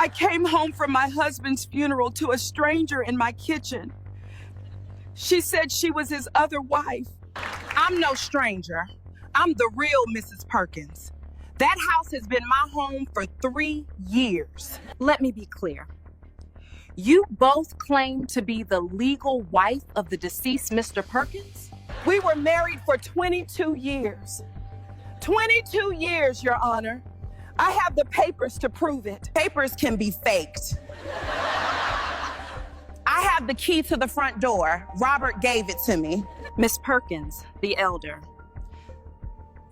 I came home from my husband's funeral to a stranger in my kitchen. She said she was his other wife. I'm no stranger. I'm the real Mrs. Perkins. That house has been my home for 3 years. Let me be clear. You both claim to be the legal wife of the deceased Mr. Perkins? We were married for 22 years. 22 years, Your Honor. I have the papers to prove it. Papers can be faked. I have the key to the front door. Robert gave it to me. Miss Perkins, the elder,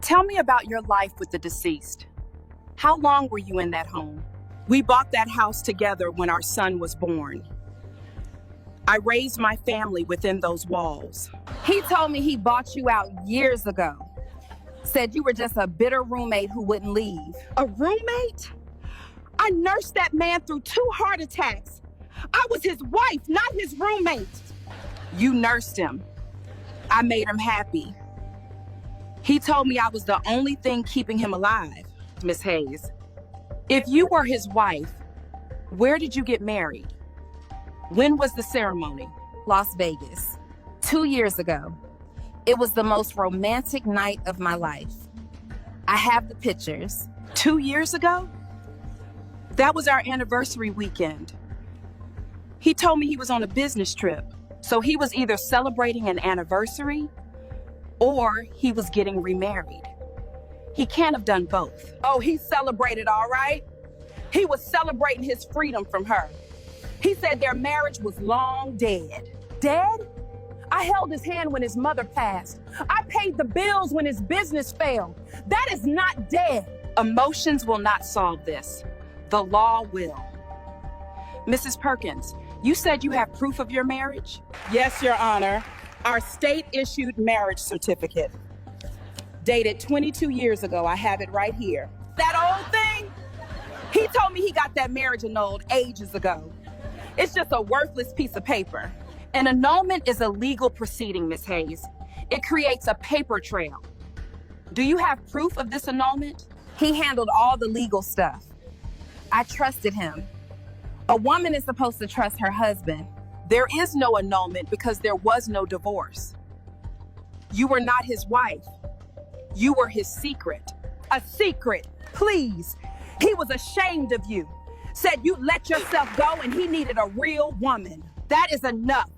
tell me about your life with the deceased. How long were you in that home? We bought that house together when our son was born. I raised my family within those walls. He told me he bought you out years ago. Said you were just a bitter roommate who wouldn't leave. A roommate? I nursed that man through 2 heart attacks. I was his wife, not his roommate. You nursed him. I made him happy. He told me I was the only thing keeping him alive. Miss Hayes, if you were his wife, where did you get married? When was the ceremony? Las Vegas, 2 years ago. It was the most romantic night of my life. I have the pictures. 2 years ago? That was our anniversary weekend. He told me he was on a business trip, so he was either celebrating an anniversary or he was getting remarried. He can't have done both. Oh, he celebrated, all right? He was celebrating his freedom from her. He said their marriage was long dead. Dead? I held his hand when his mother passed. I paid the bills when his business failed. That is not dead. Emotions will not solve this. The law will. Mrs. Perkins, you said you have proof of your marriage? Yes, Your Honor. Our state-issued marriage certificate. Dated 22 years ago. I have it right here. That old thing? He told me he got that marriage annulled ages ago. It's just a worthless piece of paper. An annulment is a legal proceeding, Miss Hayes. It creates a paper trail. Do you have proof of this annulment? He handled all the legal stuff. I trusted him. A woman is supposed to trust her husband. There is no annulment because there was no divorce. You were not his wife. You were his secret. A secret, please. He was ashamed of you. Said you let yourself go and he needed a real woman. That is enough.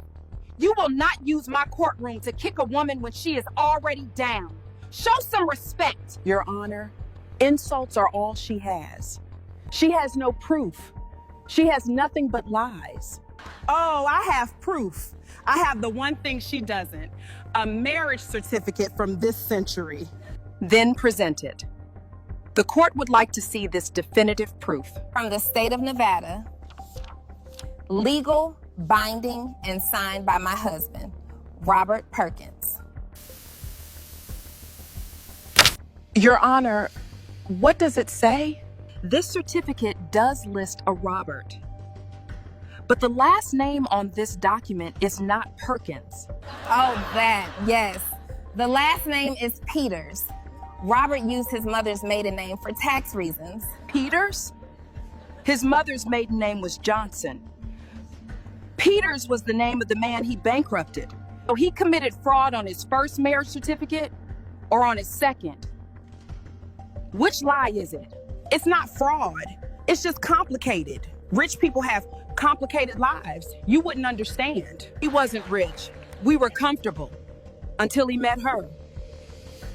You will not use my courtroom to kick a woman when she is already down. Show some respect. Your Honor, insults are all she has. She has no proof. She has nothing but lies. Oh, I have proof. I have the one thing she doesn't. A marriage certificate from this century. Then present it. The court would like to see this definitive proof. From the state of Nevada, legal, binding, and signed by my husband, Robert Perkins. Your Honor, what does it say? This certificate does list a Robert, but the last name on this document is not Perkins. Oh, that, yes. The last name is Peters. Robert used his mother's maiden name for tax reasons. Peters? His mother's maiden name was Johnson. Peters was the name of the man he bankrupted. So he committed fraud on his first marriage certificate or on his second? Which lie is it? It's not fraud. It's just complicated. Rich people have complicated lives. You wouldn't understand. He wasn't rich. We were comfortable until he met her.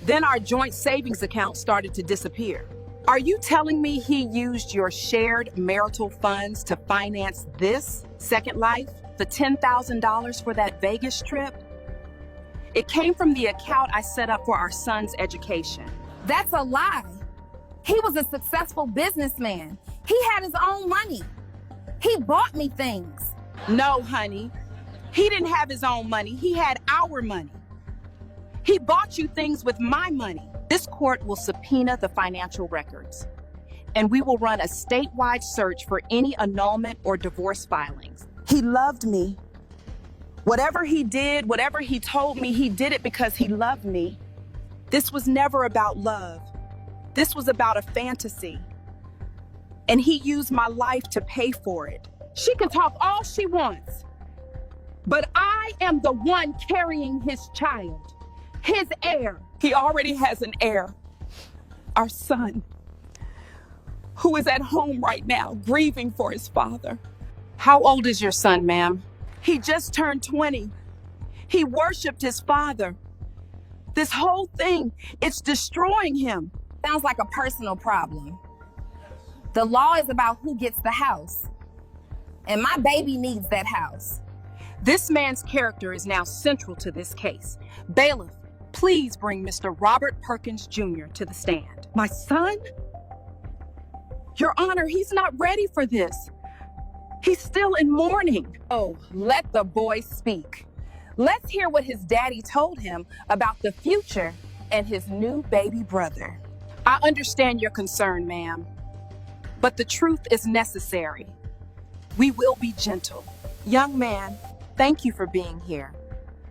Then our joint savings account started to disappear. Are you telling me he used your shared marital funds to finance this second life? The $10,000 for that Vegas trip? It came from the account I set up for our son's education. That's a lie. He was a successful businessman. He had his own money. He bought me things. No, honey. He didn't have his own money. He had our money. He bought you things with my money. This court will subpoena the financial records, and we will run a statewide search for any annulment or divorce filings. He loved me. Whatever he did, whatever he told me, he did it because he loved me. This was never about love. This was about a fantasy. and he used my life to pay for it. She can talk all she wants, but I am the one carrying his child, his heir. He already has an heir, our son, who is at home right now, grieving for his father. How old is your son, ma'am? He just turned 20. He worshiped his father. This whole thing, it's destroying him. Sounds like a personal problem. The law is about who gets the house. And my baby needs that house. This man's character is now central to this case. Bailiff, please bring Mr. Robert Perkins Jr. to the stand. My son? Your Honor, he's not ready for this. He's still in mourning. Oh, let the boy speak. Let's hear what his daddy told him about the future and his new baby brother. I understand your concern, ma'am, but the truth is necessary. We will be gentle. Young man, thank you for being here.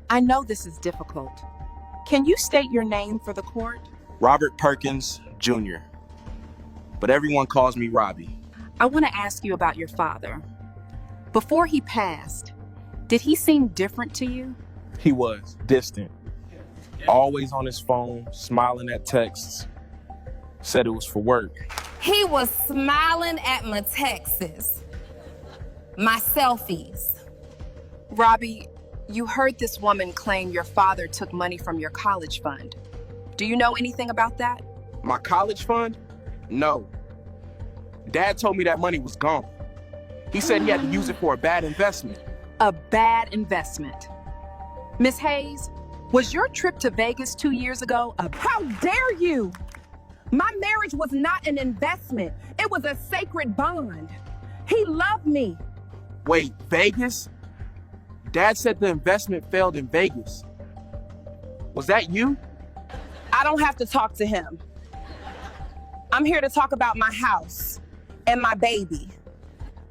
I know this is difficult. Can you state your name for the court? Robert Perkins Jr., but everyone calls me Robbie. I want to ask you about your father. Before he passed, did he seem different to you? He was distant, always on his phone, smiling at texts, said it was for work. He was smiling at my texts, my selfies. Robbie, you heard this woman claim your father took money from your college fund. Do you know anything about that? My college fund? No. Dad told me that money was gone. He said he had to use it for a bad investment. A bad investment. Miss Hayes, was your trip to Vegas 2 years ago a... How dare you? My marriage was not an investment. It was a sacred bond. He loved me. Wait, Vegas? Dad said the investment failed in Vegas. Was that you? I don't have to talk to him. I'm here to talk about my house and my baby.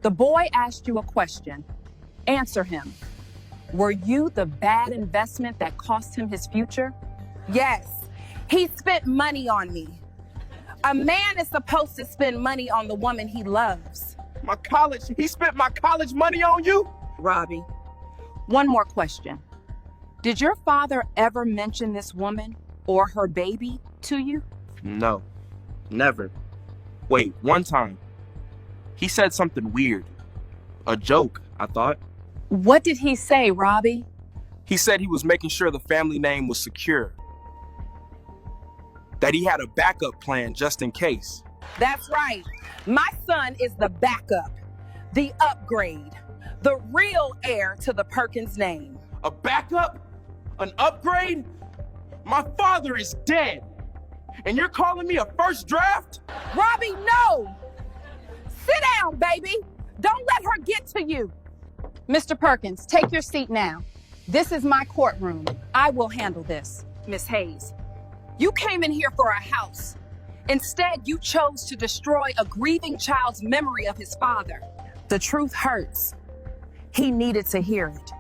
The boy asked you a question. Answer him. Were you the bad investment that cost him his future? Yes, he spent money on me. A man is supposed to spend money on the woman he loves. He spent my college money on you? Robbie, one more question. Did your father ever mention this woman or her baby to you? No, never. Wait, one time. He said something weird. A joke, I thought. What did he say, Robbie? He said he was making sure the family name was secure. That he had a backup plan just in case. That's right. My son is the backup, the upgrade, the real heir to the Perkins name. A backup? An upgrade? My father is dead. And you're calling me a first draft? Robbie, no! Sit down, baby. Don't let her get to you. Mr. Perkins, take your seat now. This is my courtroom. I will handle this. Miss Hayes, you came in here for a house. Instead, you chose to destroy a grieving child's memory of his father. The truth hurts. He needed to hear it.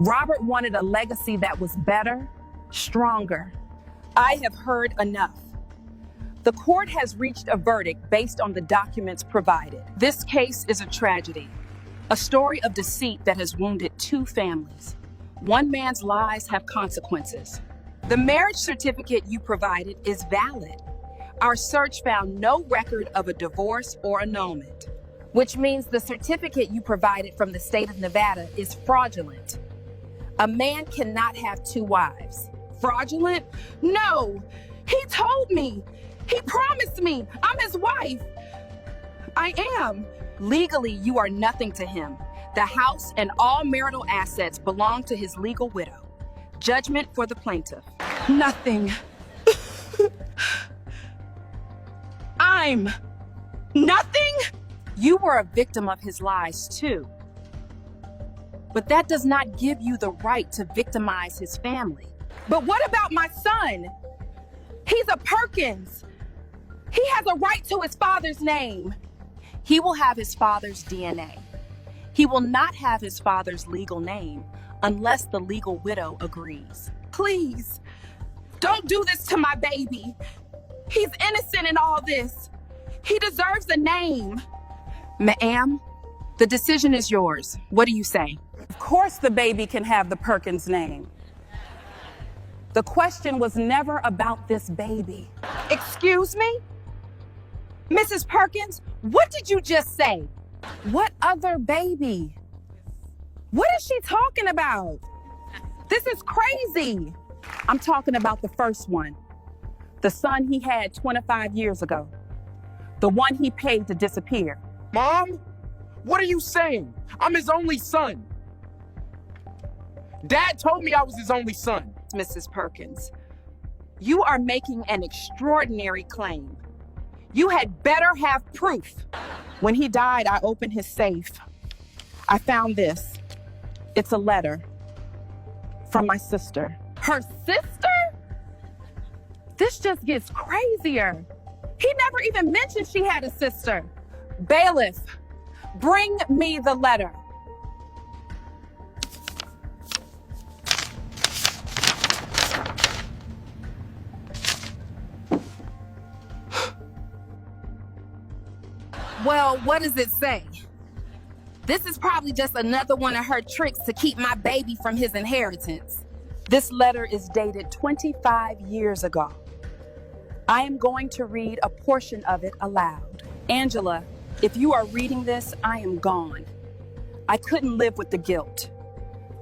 Robert wanted a legacy that was better, stronger. I have heard enough. The court has reached a verdict based on the documents provided. This case is a tragedy, a story of deceit that has wounded 2 families. One man's lies have consequences. The marriage certificate you provided is valid. Our search found no record of a divorce or annulment. Which means the certificate you provided from the state of Nevada is fraudulent. A man cannot have 2 wives. Fraudulent? No! He told me! He promised me! I'm his wife! I am. Legally, you are nothing to him. The house and all marital assets belong to his legal widow. Judgment for the plaintiff. Nothing. I'm nothing? You were a victim of his lies, too. But that does not give you the right to victimize his family. But what about my son? He's a Perkins. He has a right to his father's name. He will have his father's DNA. He will not have his father's legal name unless the legal widow agrees. Please, don't do this to my baby. He's innocent in all this. He deserves a name. Ma'am, the decision is yours. What do you say? Of course the baby can have the Perkins name. The question was never about this baby. Excuse me? Mrs. Perkins, what did you just say? What other baby? What is she talking about? This is crazy. I'm talking about the first one. The son he had 25 years ago. The one he paid to disappear. Mom, what are you saying? I'm his only son. Dad told me I was his only son. Mrs. Perkins, you are making an extraordinary claim. You had better have proof. When he died, I opened his safe. I found this. It's a letter from my sister. Her sister? This just gets crazier. He never even mentioned she had a sister. Bailiff, bring me the letter. Well, what does it say? This is probably just another one of her tricks to keep my baby from his inheritance. This letter is dated 25 years ago. I am going to read a portion of it aloud. Angela, if you are reading this, I am gone. I couldn't live with the guilt.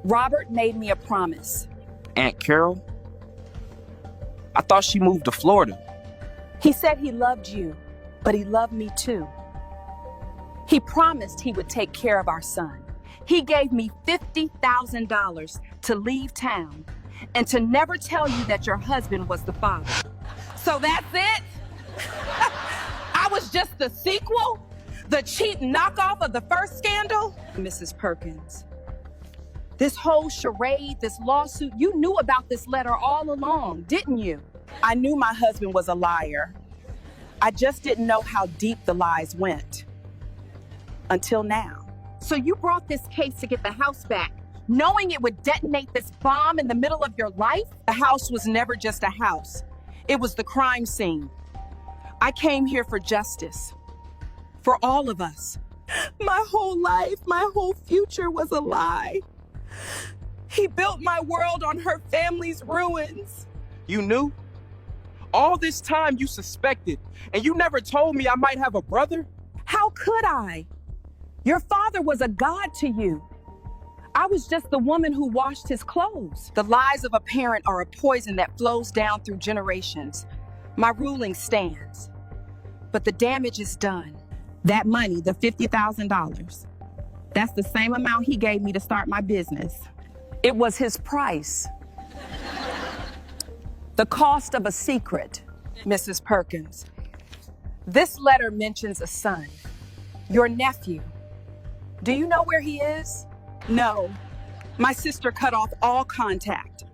Robert made me a promise. Aunt Carol? I thought she moved to Florida. He said he loved you, but he loved me too. He promised he would take care of our son. He gave me $50,000 to leave town and to never tell you that your husband was the father. So that's it? I was just the sequel? The cheap knockoff of the first scandal? Mrs. Perkins, this whole charade, this lawsuit, you knew about this letter all along, didn't you? I knew my husband was a liar. I just didn't know how deep the lies went. Until now. So you brought this case to get the house back, knowing it would detonate this bomb in the middle of your life? The house was never just a house. It was the crime scene. I came here for justice. For all of us. My whole life, my whole future was a lie. He built my world on her family's ruins. You knew? All this time you suspected, and you never told me I might have a brother? How could I? Your father was a god to you. I was just the woman who washed his clothes. The lies of a parent are a poison that flows down through generations. My ruling stands, but the damage is done. That money, the $50,000, that's the same amount he gave me to start my business. It was his price. The cost of a secret, Mrs. Perkins. This letter mentions a son, your nephew. Do you know where he is? No. My sister cut off all contact.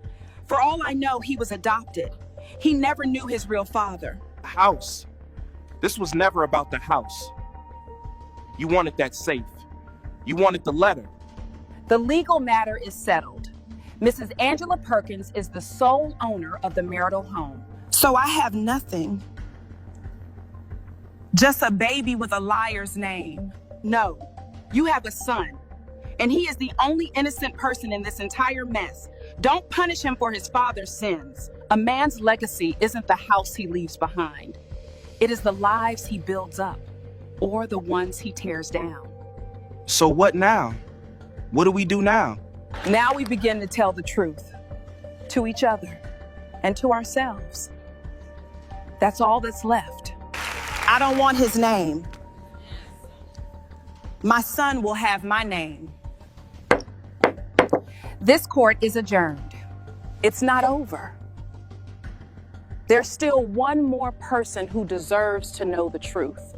For all I know, he was adopted. He never knew his real father. The house. This was never about the house. You wanted that safe. You wanted the letter. The legal matter is settled. Mrs. Angela Perkins is the sole owner of the marital home. So I have nothing. Just a baby with a liar's name. No, you have a son, and he is the only innocent person in this entire mess. Don't punish him for his father's sins. A man's legacy isn't the house he leaves behind. It is the lives he builds up, or the ones he tears down. So what now? What do we do now? Now we begin to tell the truth to each other and to ourselves. That's all that's left. I don't want his name. My son will have my name. This court is adjourned. It's not over. There's still one more person who deserves to know the truth.